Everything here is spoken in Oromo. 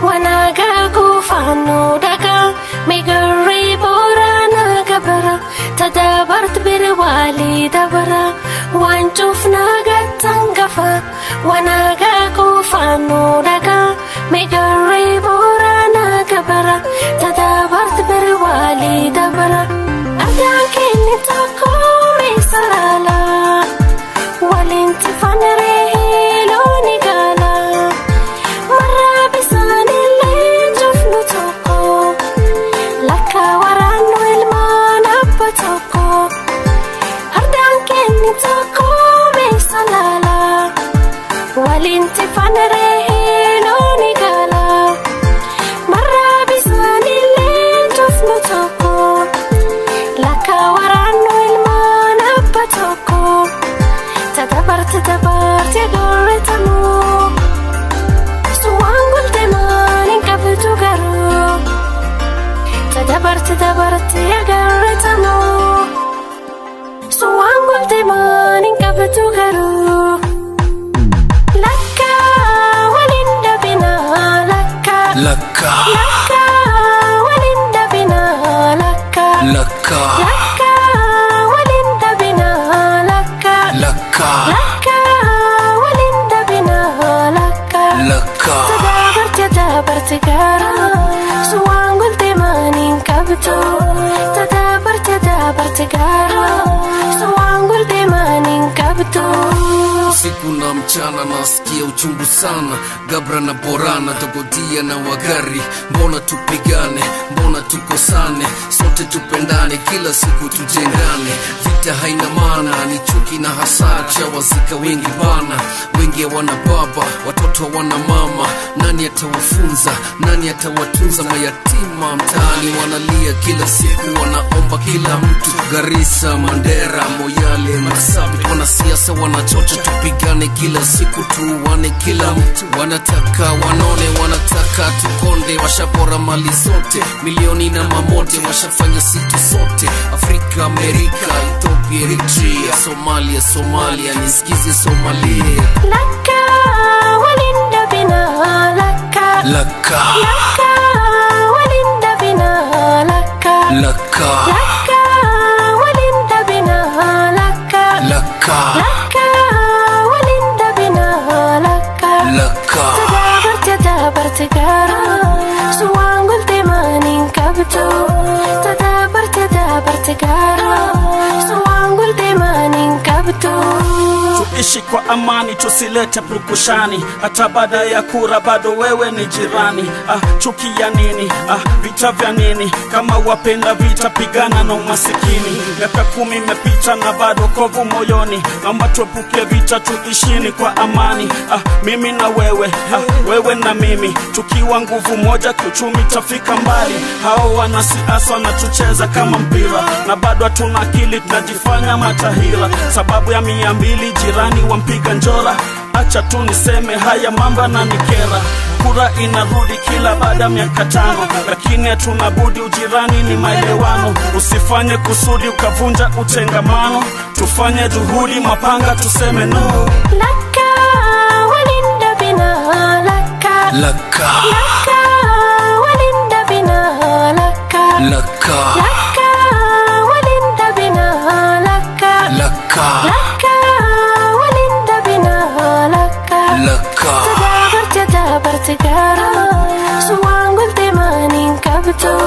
وناقاكو فانو دقا ميقري بورانا قبرا تدابرت بالوالي دبرا وانشوفنا قد تنقفا وناقاكو فانو دقا ميقري بورانا قبرا تدابرت بالوالي دبرا أدعك إني تقومي سلالا والانت فنريه لوني قالا مرة بسان اللي جفنو توقو لك ورانو المان أبتوقو أدعك إني تقومي سلالا والانت فنريه لوني قالا مرة بسان اللي جفنو توقو لك ورانو المان أبتوقو تدبرت يا قرتمو سوان قلت ما ننكبت قرو تدبرت يا قرتمو سوان قلت ما ننكبت قرو لك ولند بنا لك ولند بنا لك ولند بنا لك ولند بنا لك تدابرت قارا سوان قلت ما ننكبتو تدابرت قارا سوان قلت ما ننكبتو usiku na mchana nasikia uchungu sana Gabra na Borana Dogodia na Wagari mbona tupigane mbona tukosane sote tupendane kila siku tujengane vita haina maana ni chuki na hasara wazika wengi bana wengi wana baba watoto wana mama nani atawafunza nani atawatunza mayatima mtaani wanalia kila siku wanaomba kila mtu Garissa Mandera Moyale Marsabit wanasiasa wanachocha tupigane kila siku tuwane kila mtu wanataka wanone wanataka tukonde washapora mali zote milioni na mamote washafanya situ sote Afrika Amerika Ethiopia Eritrea Somalia nisikize Somalia laka walinda bina laka walinda bina laka walinda bina laka walinda bina laka تدابرت قارا سوان قلت ما ننكبتو تدابرت قارا سوان قلت ما ننكبتو Tuishi kwa amani tusilete purukushani hata baada ya kura bado wewe ni jirani chuki ya nini vita vya nini kama wapenda vita pigana na umasikini miaka 10 imepita na bado kovu moyoni naomba tuepuke vita tuishini kwa amani mimi na wewe wewe na mimi tukiwa nguvu moja kiuchumi tafika mbali hao wanasiasa wanatucheza kama mpira na bado hatuna akili tunajifanya matahila sababu ya 200 jirani wampiga njora acha tu niseme haya mambo na nikera kura inarudi kila baada ya miaka 5 lakini hatuna budi ujirani ni maelewano usifanye kusudi ukavunja utengamano tufanye juhudi mapanga tuseme no laka walinda bina laka walinda bina laka walinda bina laka walinda bina laka تدابرت قارا سوان قلت ما ننكبتو